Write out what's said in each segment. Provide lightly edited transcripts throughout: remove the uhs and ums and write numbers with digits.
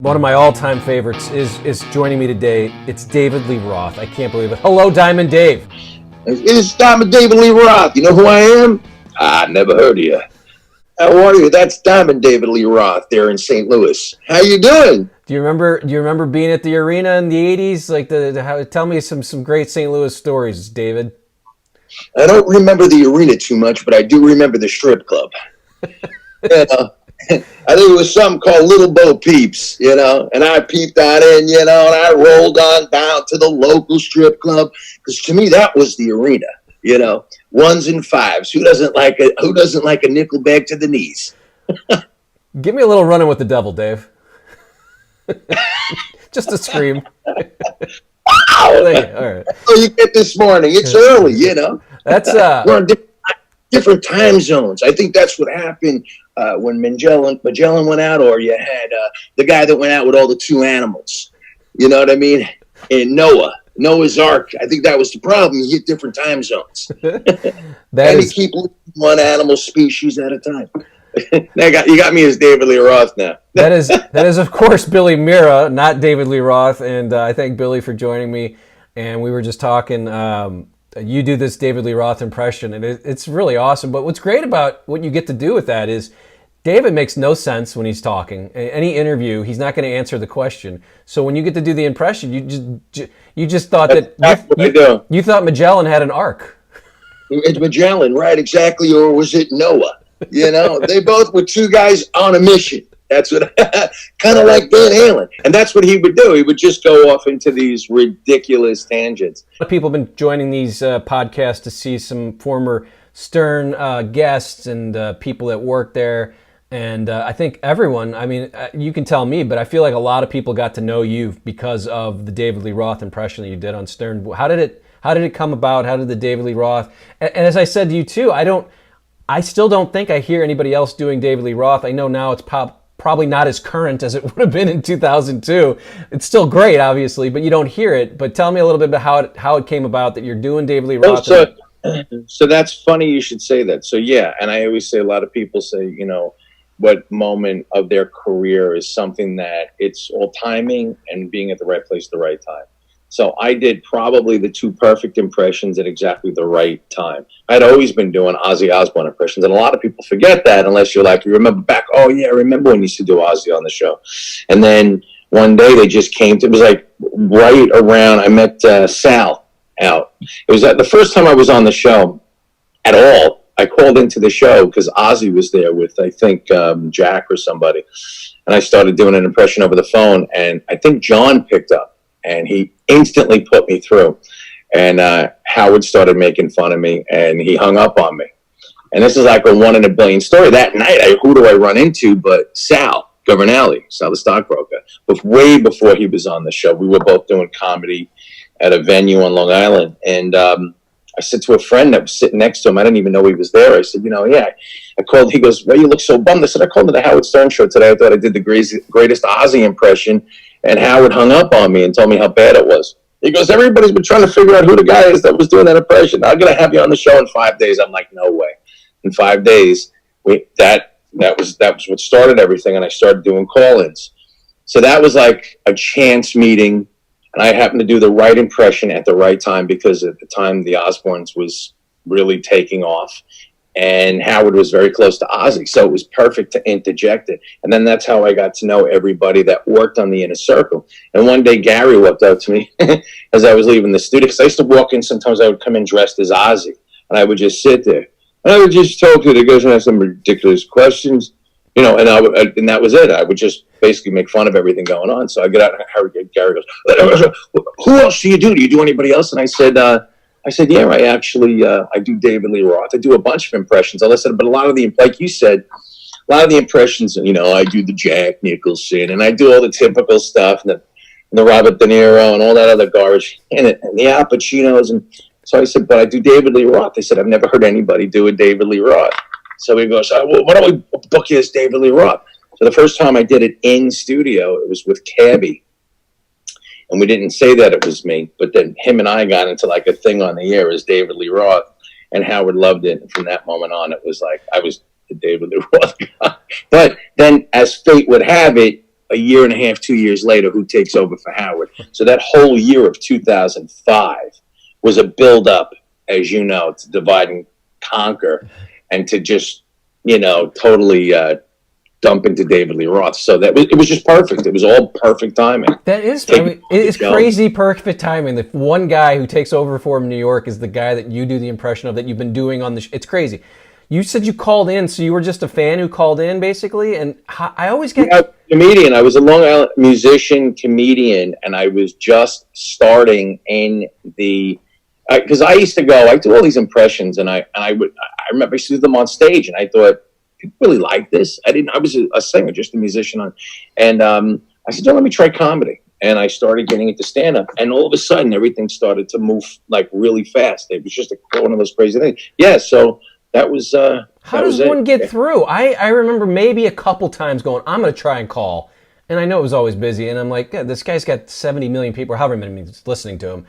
One of my all-time favorites is joining me today. It's David Lee Roth. I can't believe it. Hello, Diamond Dave. It's Diamond David Lee Roth. You know who I am? I never heard of you. How are you? That's Diamond David Lee Roth there in St. Louis. How you doing? Do you remember being at the arena in the 80s? Like tell me some great St. Louis stories, David. I don't remember the arena too much, but I do remember the strip club. I think it was something called Little Bo Peeps, and I peeped on in, and I rolled on down to the local strip club, because to me that was the arena, ones and fives. Who doesn't like a nickel bag to the knees? Give me a little running with the devil, Dave. Just a scream. Wow! All right. So you get this morning. It's early, That's we're on different time zones. I think that's what happened when Magellan went out, or you had the guy that went out with all the two animals. You know what I mean? And Noah's Ark. I think that was the problem. You hit different time zones. You keep one animal species at a time. You got me as David Lee Roth now. That is of course Billy Mira, not David Lee Roth, and I thank Billy for joining me. And we were just talking. You do this David Lee Roth impression, and it's really awesome. But what's great about what you get to do with that is David makes no sense when he's talking. Any interview, he's not going to answer the question. So when you get to do the impression, you just thought you thought Magellan had an ark. It's Magellan, right? Exactly, or was it Noah? They both were two guys on a mission. That's what, kind of like Van Halen. And that's what he would do. He would just go off into these ridiculous tangents. A lot of people have been joining these podcasts to see some former Stern guests and people that work there. And I think everyone, you can tell me, but I feel like a lot of people got to know you because of the David Lee Roth impression that you did on Stern. How did it come about? How did the David Lee Roth? And as I said to you too, I still don't think I hear anybody else doing David Lee Roth. I know now it's probably not as current as it would have been in 2002. It's still great, obviously, but you don't hear it. But tell me a little bit about how it came about that you're doing David Lee Roth. So that's funny you should say that. So yeah, and I always say, a lot of people say, what moment of their career is something that it's all timing and being at the right place at the right time. So I did probably the two perfect impressions at exactly the right time. I'd always been doing Ozzy Osbourne impressions, and a lot of people forget that unless you're like, you remember back, oh yeah, I remember when you used to do Ozzy on the show. And then one day they just came to, it was like right around, I met Sal out. It was the first time I was on the show at all. I called into the show because Ozzy was there with, I think, Jack or somebody. And I started doing an impression over the phone, and I think John picked up. And he instantly put me through. And Howard started making fun of me, and he hung up on me. And this is like a 1 in a billion story. That night, who do I run into but Sal Governale, Sal the stockbroker. But way before he was on the show, we were both doing comedy at a venue on Long Island. And I said to a friend that was sitting next to him, I didn't even know he was there. I said, yeah. I called, he goes, well, you look so bummed. I said, I called to the Howard Stern show today. I thought I did the greatest Ozzy impression. And Howard hung up on me and told me how bad it was. He goes, everybody's been trying to figure out who the guy is that was doing that impression. I'm going to have you on the show in 5 days. I'm like, no way. In 5 days, that was what started everything, and I started doing call-ins. So that was like a chance meeting, and I happened to do the right impression at the right time, because at the time the Osbournes was really taking off. And Howard was very close to Ozzy, so it was perfect to interject it. And then that's how I got to know everybody that worked on the Inner Circle. And one day Gary walked up to me as I was leaving the studio, because I used to walk in, sometimes I would come in dressed as Ozzy, and I would just sit there. And I would just talk to the guys and ask them ridiculous questions, and that was it. I would just basically make fun of everything going on. So I get out, and Gary goes, who else do you do? Do you do anybody else? And I said, yeah, I actually, I do David Lee Roth. I do a bunch of impressions. I said, but a lot of the, like you said, a lot of the impressions, I do the Jack Nicholson, and I do all the typical stuff, and the Robert De Niro, and all that other garbage, and the Al Pacinos. And so I said, but I do David Lee Roth. They said, I've never heard anybody do a David Lee Roth. So he goes, well, why don't we book you as David Lee Roth? So the first time I did it in studio, it was with Cabby. And we didn't say that it was me, but then him and I got into like a thing on the air as David Lee Roth, and Howard loved it. And from that moment on, it was like I was the David Lee Roth guy. But then, as fate would have it, a year and a half, 2 years later, who takes over for Howard. So that whole year of 2005 was a build-up, as you know, to divide and conquer, and to just, totally dump into David Lee Roth. So it was just perfect. It was all perfect timing. That is, it's crazy perfect timing. The one guy who takes over for him in New York is the guy that you do the impression of that you've been doing on the it's crazy. You said you called in, so you were just a fan who called in, basically? And I always get... comedian. I was a Long Island musician, comedian, and I was just starting in the... Because I used to go, I do all these impressions, and I remember I used to do them on stage, and I thought, people really like this. I was a singer, just a musician. And I said, let me try comedy. And I started getting into stand-up, and all of a sudden, everything started to move, like, really fast. It was just one of those crazy things. Yeah, so... That was how does one get through? I remember maybe a couple times going, I'm going to try and call. And I know it was always busy. And I'm like, yeah, this guy's got 70 million people, or however many listening to him.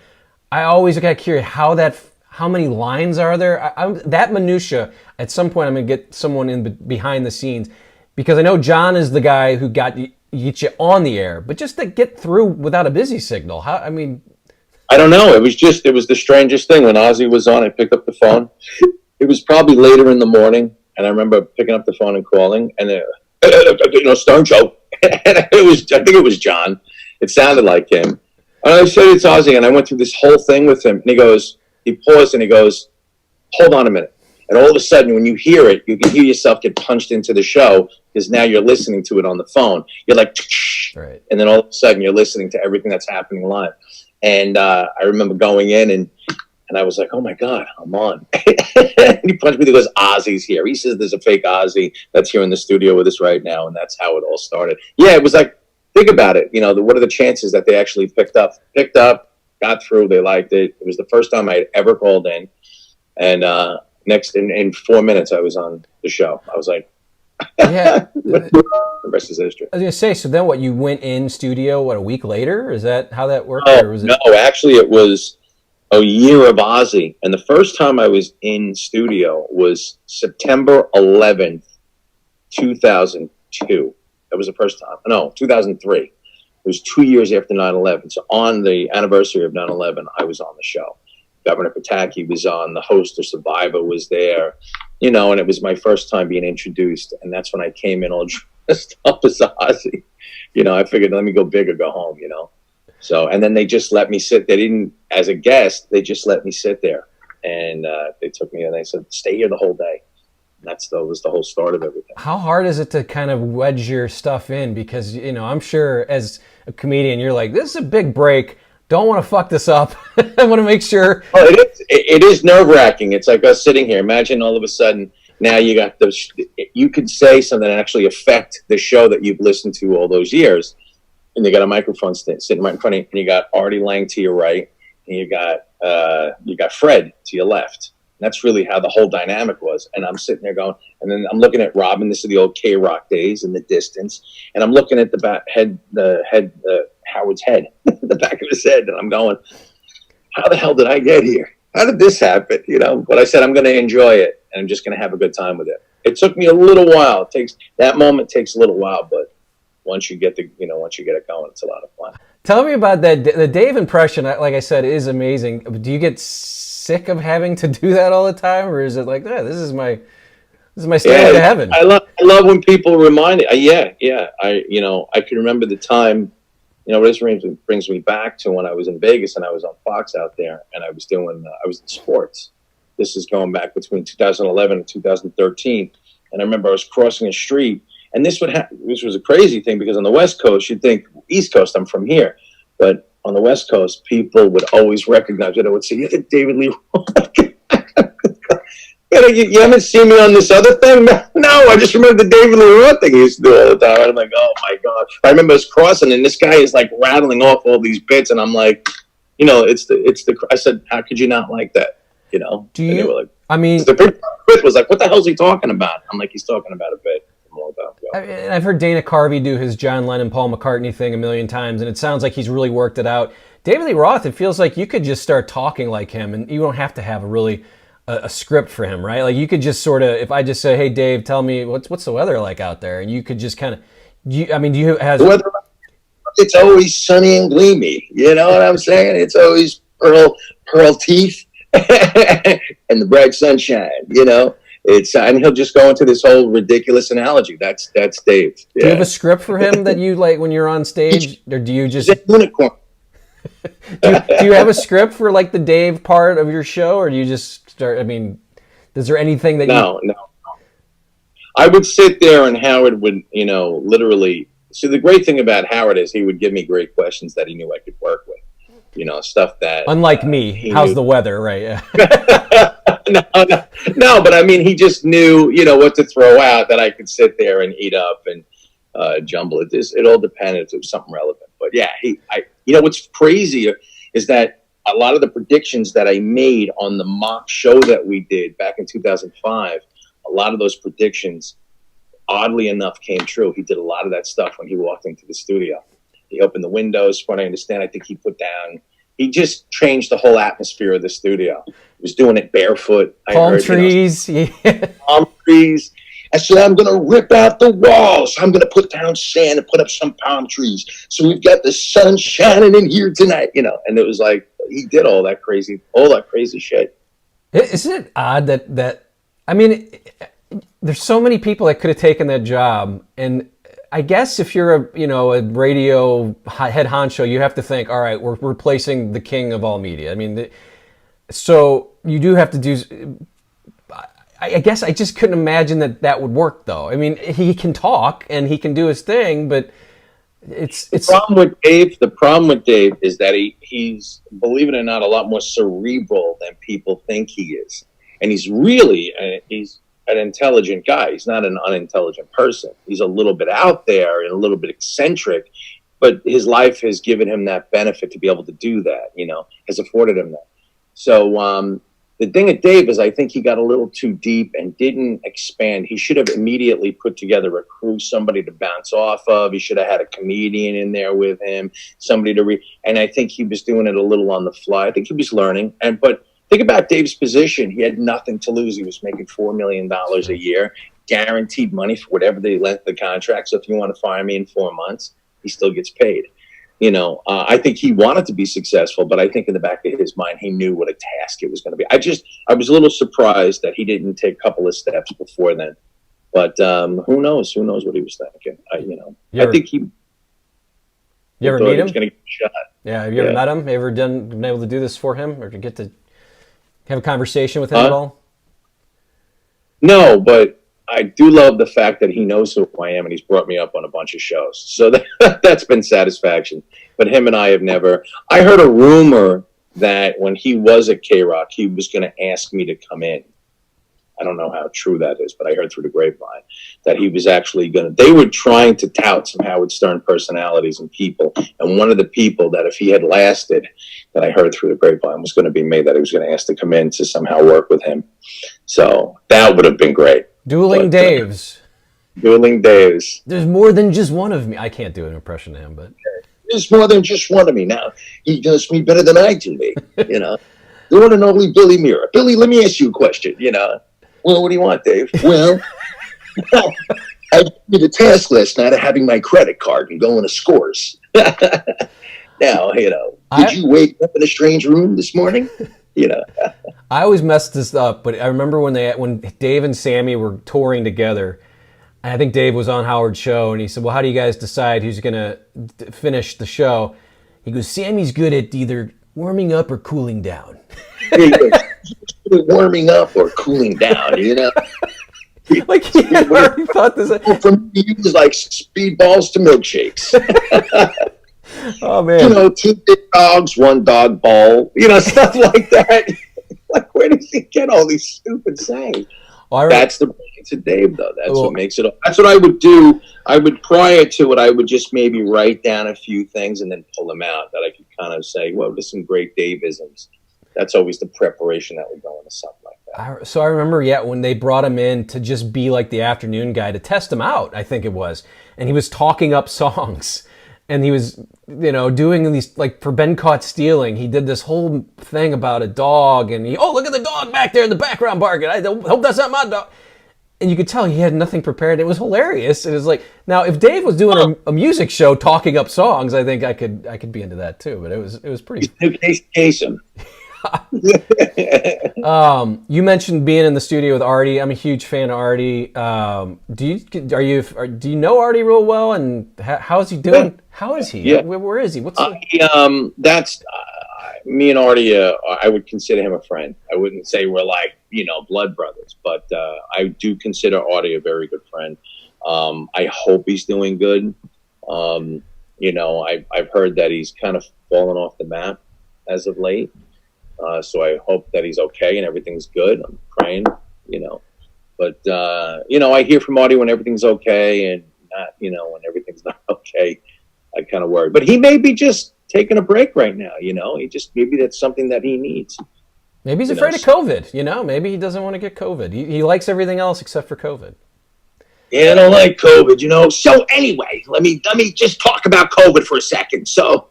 I always got curious how many lines are there? That minutia, at some point I'm going to get someone in behind the scenes. Because I know John is the guy who get you on the air. But just to get through without a busy signal, I don't know. It was the strangest thing. When Ozzy was on, I picked up the phone. It was probably later in the morning, and I remember picking up the phone and calling, and Stone Show. And I think it was John. It sounded like him. And I said it's Ozzy, and I went through this whole thing with him. And he paused, and he goes, hold on a minute. And all of a sudden, when you hear it, you can hear yourself get punched into the show, because now you're listening to it on the phone. You're like, right. And then all of a sudden, you're listening to everything that's happening live. And I remember going in, and I was like, oh, my God, I'm on. And he punched me. He goes, Ozzy's here. He says there's a fake Ozzy that's here in the studio with us right now, and that's how it all started. Yeah, it was like, think about it. What are the chances that they actually picked up, got through, they liked it. It was the first time I had ever called in. And in 4 minutes, I was on the show. I was like, yeah. The rest is history. I was going to say, so then what, you went in studio, a week later? Is that how that worked? No, actually, it was a year of Ozzy. And the first time I was in studio was September 11th, 2002. That was the first time. No, 2003. It was 2 years after 9/11. So on the anniversary of 9/11, I was on the show. Governor Pataki was on. The host of Survivor was there. And it was my first time being introduced. And that's when I came in all dressed up as Ozzy. I figured, let me go big or go home, So, and then they just let me sit. They didn't, as a guest, they just let me sit there. And they took me and they said, stay here the whole day. And that was the whole start of everything. How hard is it to kind of wedge your stuff in? Because, I'm sure as a comedian, you're like, this is a big break. Don't want to fuck this up. I want to make sure. Well, it is nerve-wracking. It's like us sitting here. Imagine all of a sudden, now you could say something that actually affect the show that you've listened to all those years. And you got a microphone sitting right in front of you, and you got Artie Lange to your right, and you got Fred to your left. And that's really how the whole dynamic was. And I'm sitting there going, and then I'm looking at Robin. This is the old KROCK days in the distance, and I'm looking at Howard's head, the back of his head, and I'm going, how the hell did I get here? How did this happen? But I said I'm going to enjoy it, and I'm just going to have a good time with it. It took me a little while. That moment takes a little while, but once you get it going, it's a lot of fun. Tell me about that. The Dave impression, like I said, is amazing. Do you get sick of having to do that all the time, or is it like, this is my stairway to heaven? I love when people remind it. Yeah. I can remember the time. This brings me back to when I was in Vegas and I was on Fox out there, and I was in sports. This is going back between 2011 and 2013, and I remember I was crossing a street. And this was a crazy thing, because on the West Coast, you'd think, East Coast, I'm from here. But on the West Coast, people would always recognize it. I would say, you're the David Lee Roth. You haven't seen me on this other thing? No, I just remember the David Lee Roth thing he used to do all the time. I'm like, oh, my God. I remember us crossing, and this guy is, like, rattling off all these bits. And I'm like, I said, how could you not like that? Do you? And they were like, the was like, what the hell is he talking about? I'm like, he's talking about a bit. I've heard Dana Carvey do his John Lennon, Paul McCartney thing a million times, and it sounds like he's really worked it out. David Lee Roth, it feels like you could just start talking like him, and you don't have to have a script for him, right? Like you could just sort of, if I just say, hey Dave, tell me what's the weather like out there, and you could just kind of, the weather it's always sunny and gleamy. You know what I'm saying? It's always pearl teeth and the bright sunshine. You know, and he'll just go into this whole ridiculous analogy. That's Dave. Yeah. Do you have a script for him that you like when you're on stage, or do you just he's a unicorn? do you have a script for like the Dave part of your show, or do you just start? I mean, is there anything that No. I would sit there and Howard would, you know, literally. So the great thing about Howard is he would give me great questions that he knew I could work with. You know, stuff that unlike me. How's the weather? Right? Yeah. No, but I mean, he just knew, you know, what to throw out that I could sit there and eat up and jumble it. It all depended if it was something relevant. But yeah, you know, what's crazy is that a lot of the predictions that I made on the mock show that we did back in 2005, a lot of those predictions, oddly enough, came true. He did a lot of that stuff when he walked into the studio. He opened the windows, from what I understand. I think he just changed the whole atmosphere of the studio. He was doing it barefoot. Palm trees. You know, yeah. Palm trees. I said, I'm going to rip out the walls. I'm going to put down sand and put up some palm trees. So we've got the sun shining in here tonight, you know. And it was like, he did all that crazy shit. Isn't it odd that I mean, there's so many people that could have taken that job, and I guess if you're a radio head honcho, you have to think, all right, we're replacing the king of all media. I mean, so you do have to do. I guess I just couldn't imagine that would work, though. I mean, he can talk and he can do his thing, but it's the problem with Dave is that he's, believe it or not, a lot more cerebral than people think he is, and he's an intelligent guy. He's not an unintelligent person. He's a little bit out there and a little bit eccentric, but his life has given him that benefit to be able to do that, you know, has afforded him that. So the thing at Dave is I think he got a little too deep and didn't expand. He should have immediately put together a crew, somebody to bounce off of. He should have had a comedian in there with him, somebody to and I think he was doing it a little on the fly. I think he was learning. But think about Dave's position. He had nothing to lose. He was making $4 million a year, guaranteed money for whatever they lent the contract. So if you want to fire me in 4 months, he still gets paid. You know, I think he wanted to be successful, but I think in the back of his mind, he knew what a task it was going to be. I was a little surprised that he didn't take a couple of steps before then. But who knows? Who knows what he was thinking? I think he. You ever meet him? He was going to get shot. Yeah. Have you ever met him? Ever been able to do this for him, or to get to have a conversation with him at all? No, but I do love the fact that he knows who I am and he's brought me up on a bunch of shows. So that's been satisfaction. But him and I have never. I heard a rumor that when he was at KROCK, he was going to ask me to come in. I don't know how true that is, but I heard through the grapevine that he was actually they were trying to tout some Howard Stern personalities and people. And one of the people that if he had lasted, that I heard through the grapevine, was going to be me, that he was going to ask to come in to somehow work with him. So that would have been great. Dueling Daves. There's more than just one of me. I can't do an impression of him, but there's more than just one of me. Now he does me better than I do me. You know, the one and only Billy Mira. Billy, let me ask you a question. You know, well, what do you want, Dave? Well, I did a task last night of having my credit card and going to Scores. Now, you know, did you wake up in a strange room this morning? You know, I always mess this up, but I remember when Dave and Sammy were touring together, and I think Dave was on Howard's show, and he said, well, how do you guys decide who's going to finish the show? He goes, Sammy's good at either warming up or cooling down. Warming up or cooling down, you know? Like he had already thought this. From me, it was like speedballs to milkshakes. Oh, man. You know, 2 big dogs, 1 dog ball, you know, stuff like that. Like, where does he get all these stupid sayings? Well, that's the point to Dave, though. That's what makes it. That's what I would do. I would, prior to it, I would just maybe write down a few things and then pull them out that I could kind of say, well, there's some great Dave-isms. That's always the preparation that would go into something like that. So I remember, when they brought him in to just be like the afternoon guy to test him out, I think it was. And he was talking up songs. And he was, doing these, like, for Ben Caught Stealing, he did this whole thing about a dog. And look at the dog back there in the background barking. I hope that's not my dog. and you could tell he had nothing prepared. It was hilarious. It was like, now if Dave was doing a music show talking up songs, I think I could be into that too. But it was pretty. Casey. You mentioned being in the studio with Artie. I'm a huge fan of Artie. Do you know Artie real well? And how is he doing? How is he? Yeah. Where is he? That's me and Artie. I would consider him a friend. I wouldn't say we're like blood brothers, but I do consider Artie a very good friend. I hope he's doing good. I've heard that he's kind of fallen off the map as of late. So I hope that he's okay and everything's good. I'm praying, But, I hear from Artie when everything's okay and not, when everything's not okay. I kind of worry. But he may be just taking a break right now, maybe that's something that he needs. Maybe he's afraid of COVID, Maybe he doesn't want to get COVID. He likes everything else except for COVID. Yeah, I don't like COVID, So anyway, let me just talk about COVID for a second. So,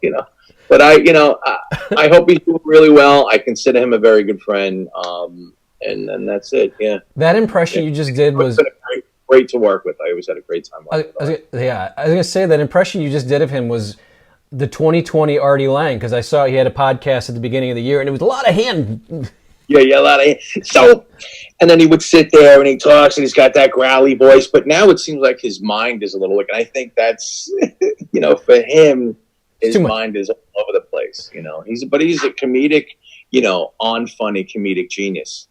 But I hope he's doing really well. I consider him a very good friend, and that's it. Yeah. That impression you just did was great to work with. I always had a great time. I was gonna say that impression you just did of him was the 2020 Artie Lange, because I saw he had a podcast at the beginning of the year, and it was a lot of hand. Yeah, a lot of hand. So, and then he would sit there and he talks, and he's got that growly voice. But now it seems like his mind is a little. And I think that's for him. His mind is all over the place, He's a comedic, on funny comedic genius,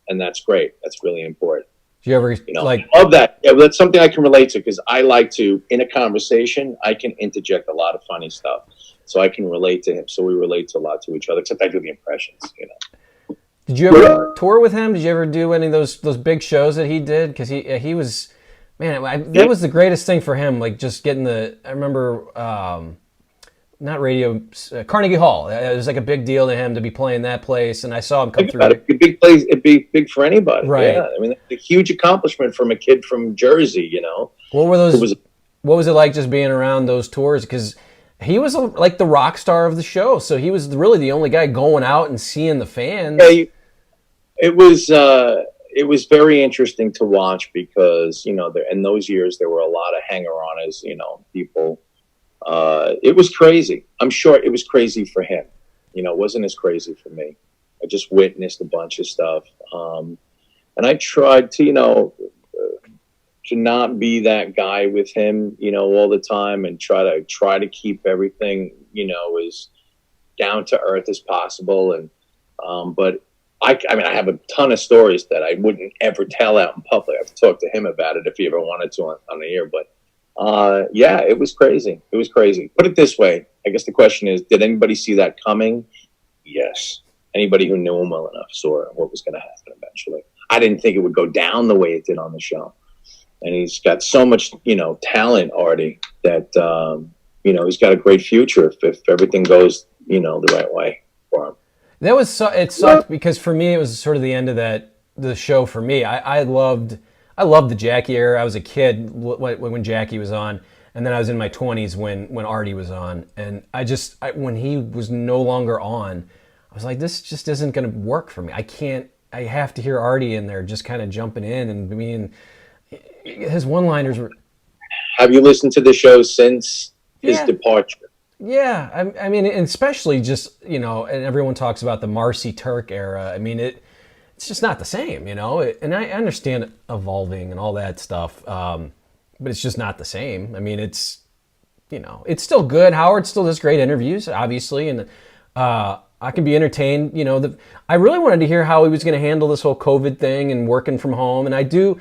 and that's great. That's really important. Do you ever I love that? Yeah, well, that's something I can relate to because I like to, in a conversation, I can interject a lot of funny stuff, so I can relate to him. So we relate a lot to each other. Except I do the impressions, Did you ever tour with him? Did you ever do any of those big shows that he did? Because he was, man, that was the greatest thing for him. Like just getting I remember. Not radio, Carnegie Hall. It was like a big deal to him to be playing that place, and I saw him come through. A big place, it'd be big for anybody. Right. Yeah. I mean, it's a huge accomplishment from a kid from Jersey, What were those? What was it like just being around those tours? Because he was like the rock star of the show, so he was really the only guy going out and seeing the fans. Yeah, it was very interesting to watch because in those years there were a lot of hanger-oners, people. It was crazy. I'm sure it was crazy for him. It wasn't as crazy for me. I just witnessed a bunch of stuff. And I tried to, to not be that guy with him, all the time and try to keep everything, as down to earth as possible. And, but I have a ton of stories that I wouldn't ever tell out in public. I've talked to him about it if he ever wanted to on the air, but yeah, it was crazy. It was crazy. Put it this way. I guess the question is, did anybody see that coming? Yes. Anybody who knew him well enough saw what was going to happen eventually. I didn't think it would go down the way it did on the show. And he's got so much, talent, Artie, that, he's got a great future if everything goes, the right way for him. That was, it sucked because for me, it was sort of the end of the show for me. I loved the Jackie era. I was a kid when Jackie was on, and then I was in my 20s when Artie was on. And when he was no longer on, I was like, this just isn't going to work for me. I have to hear Artie in there just kind of jumping in and his one-liners were... Have you listened to the show since his departure? Yeah, I mean, and especially just, and everyone talks about the MARCI TURK era. I mean, it's just not the same, and I understand evolving and all that stuff, but it's just not the same. I mean, it's still good. Howard still does great interviews, obviously, and I can be entertained. I really wanted to hear how he was going to handle this whole COVID thing and working from home, and I do.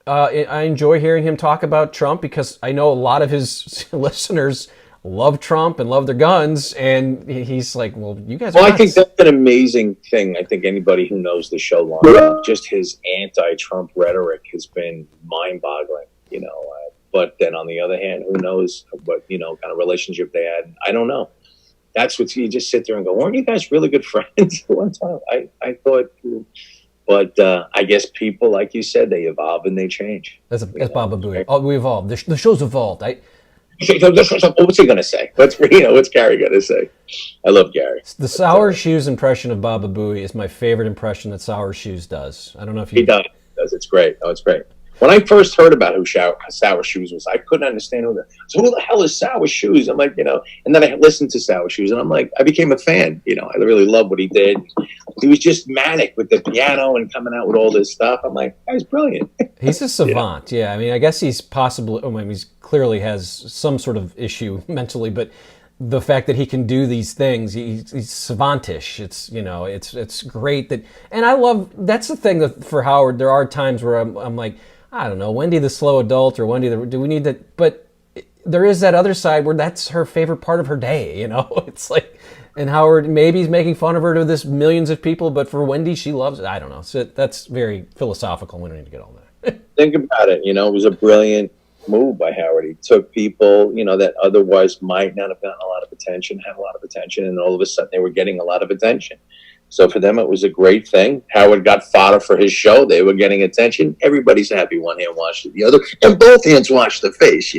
I enjoy hearing him talk about Trump because I know a lot of his listeners love Trump and love their guns, and he's like, well, you guys are nuts. I think that's an amazing thing. I think anybody who knows the show long enough, just his anti-Trump rhetoric has been mind-boggling, but then on the other hand, who knows what, kind of relationship they had. I don't know. That's what you just sit there and go, weren't you guys really good friends at one time? I thought, but I guess people, like you said, they evolve and they change. That's Baba Booey. Oh, we evolved. The show's evolved. What's he gonna say? What's Gary gonna say? I love Gary. The Sour Shoes impression of Baba Booey is my favorite impression that Sour Shoes does. I don't know if he does. does. It's great. Oh, it's great. When I first heard about who Sour Shoes was, I couldn't understand who the hell is Sour Shoes? I'm like, and then I listened to Sour Shoes, and I'm like, I became a fan. I really loved what he did. He was just manic with the piano and coming out with all this stuff. I'm like, he's brilliant. He's a savant. Yeah. I mean, I guess he's possibly. He clearly has some sort of issue mentally, but the fact that he can do these things, he's savantish. It's great that, and I love. That's the thing that for Howard, there are times where I'm like, I don't know, Wendy the slow adult or Wendy do we need that? But there is that other side where that's her favorite part of her day, It's like, and Howard, maybe he's making fun of her to this millions of people, but for Wendy, she loves it. I don't know. So that's very philosophical. We don't need to get all that. Think about it. It was a brilliant move by Howard. He took people, that otherwise might not have gotten a lot of attention, had a lot of attention, and all of a sudden they were getting a lot of attention. So for them, it was a great thing. Howard got fodder for his show. They were getting attention. Everybody's happy. One hand washed the other, and both hands washed the face,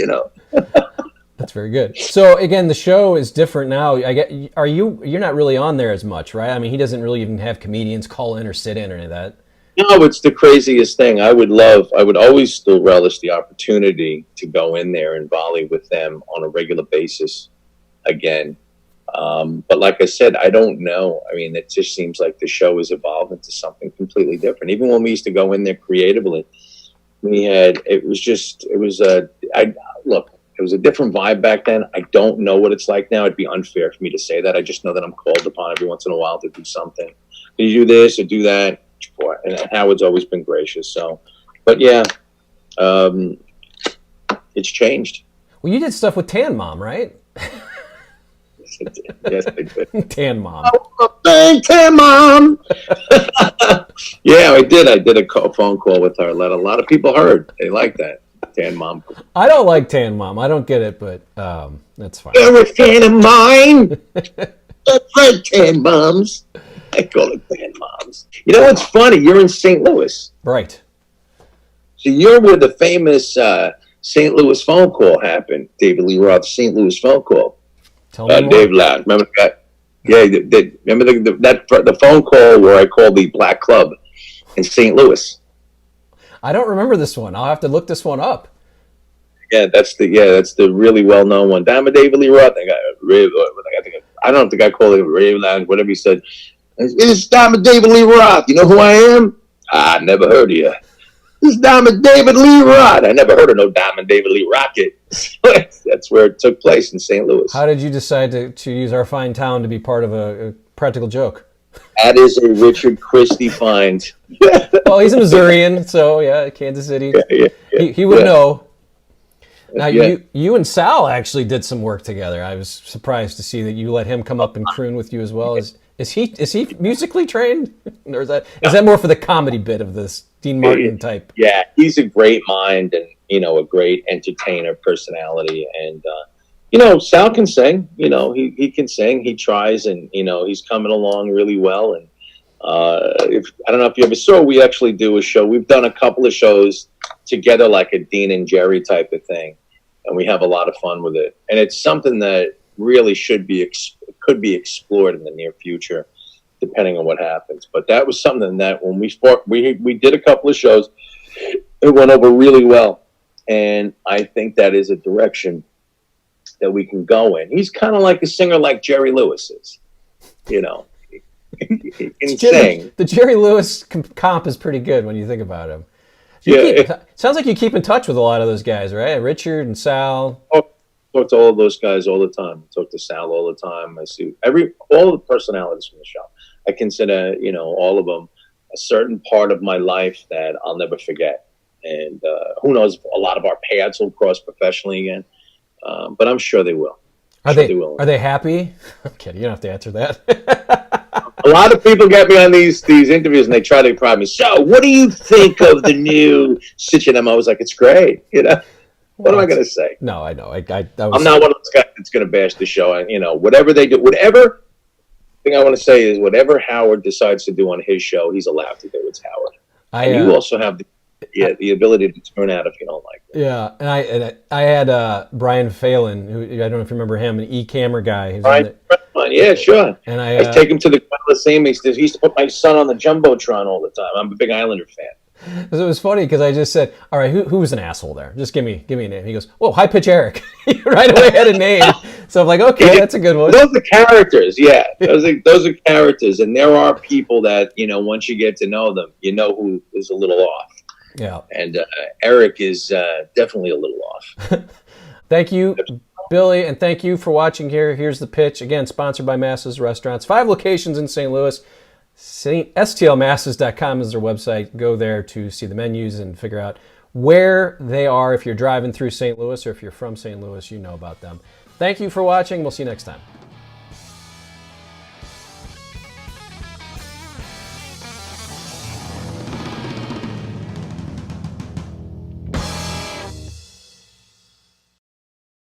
That's very good. So again, the show is different now. You're not really on there as much, right? I mean, he doesn't really even have comedians call in or sit in or any of that. No, it's the craziest thing. I would always still relish the opportunity to go in there and volley with them on a regular basis again. But like I said, I don't know. I mean, it just seems like the show has evolved into something completely different. Even when we used to go in there creatively, it was a different vibe back then. I don't know what it's like now. It'd be unfair for me to say that. I just know that I'm called upon every once in a while to do something. Can you do this or do that? And Howard's always been gracious. So, but yeah, it's changed. Well, you did stuff with Tan Mom, right? Yes, I did. Tan Mom. Oh, Tan Mom. Yeah, I did. I did a phone call with her. A lot of people heard. They like that. Tan Mom. I don't like Tan Mom. I don't get it, but that's fine. You're a fan of mine. That's right, Tan Moms. I call it Tan Moms. You know what's funny? You're in St. Louis. Right. So you're where the famous St. Louis phone call happened. David Lee Roth, St. Louis phone call. Tell me more. Dave Loud. Remember that? Yeah, remember the phone call where I called the Black Club in St. Louis. I don't remember this one. I'll have to look this one up. Yeah, that's the really well known one. Damn it, David Lee Roth. I don't know if the guy called it Ray Lounge, whatever he said. It's Diamond David Lee Roth. You know who I am? I never heard of you. This Diamond David Lee Roth. I never heard of no Diamond David Lee Rocket. That's where it took place in St. Louis. How did you decide to use our fine town to be part of a practical joke? That is a Richard Christie find. Well, he's a Missourian, so yeah, Kansas City. Yeah. He would know. Now, you and Sal actually did some work together. I was surprised to see that you let him come up and croon with you as well. Is he musically trained, or is that more for the comedy bit of this Dean Martin type? Yeah, he's a great mind and a great entertainer personality, and Sal can sing. He can sing. He tries, and he's coming along really well. And I don't know if you ever saw, we actually do a show. We've done a couple of shows together, like a Dean and Jerry type of thing, and we have a lot of fun with it. And it's something that really could be explored in the near future, depending on what happens. But that was something that when we did a couple of shows, it went over really well, and I think that is a direction that we can go in. He's kind of like a singer like Jerry Lewis is, He can sing. The Jerry Lewis comp is pretty good when you think about him. Sounds like you keep in touch with a lot of those guys, right? Richard and Sal. Oh, I talk to all of those guys all the time. I talk to Sal all the time. I see all the personalities from the show. I consider, all of them a certain part of my life that I'll never forget. And who knows, a lot of our paths will cross professionally again. But I'm sure they will. Are they happy? I'm kidding. You don't have to answer that. A lot of people get me on these interviews and they try to prod me. So, what do you think of the new situation? I was like, it's great. What am I going to say? No, I know. I'm not one of those guys that's going to bash the show. Whatever they do, whatever thing I want to say is whatever Howard decides to do on his show, he's allowed to do. It's Howard. And you also have the ability to turn out if you don't like it. Yeah, and I had Brian Phelan, who I don't know if you remember him, an e-camera guy. Brian, yeah, sure. And I take him to the Coliseum. He used to put my son on the Jumbotron all the time. I'm a big Islander fan. It was funny because I just said, all right, who's an asshole there? Just give me a name. He goes, whoa, high pitch Eric. Right away had a name. So I'm like, okay, that's a good one. Those are characters, yeah. Those are characters. And there are people that, once you get to know them, who is a little off. Yeah. And Eric is definitely a little off. Thank you, Billy, and thank you for watching here. Here's the pitch. Again, sponsored by Masses Restaurants. 5 locations in St. Louis. STLmasses.com is their website. Go there to see the menus and figure out where they are. If you're driving through St. Louis or if you're from St. Louis, you know about them. Thank you for watching. We'll see you next time.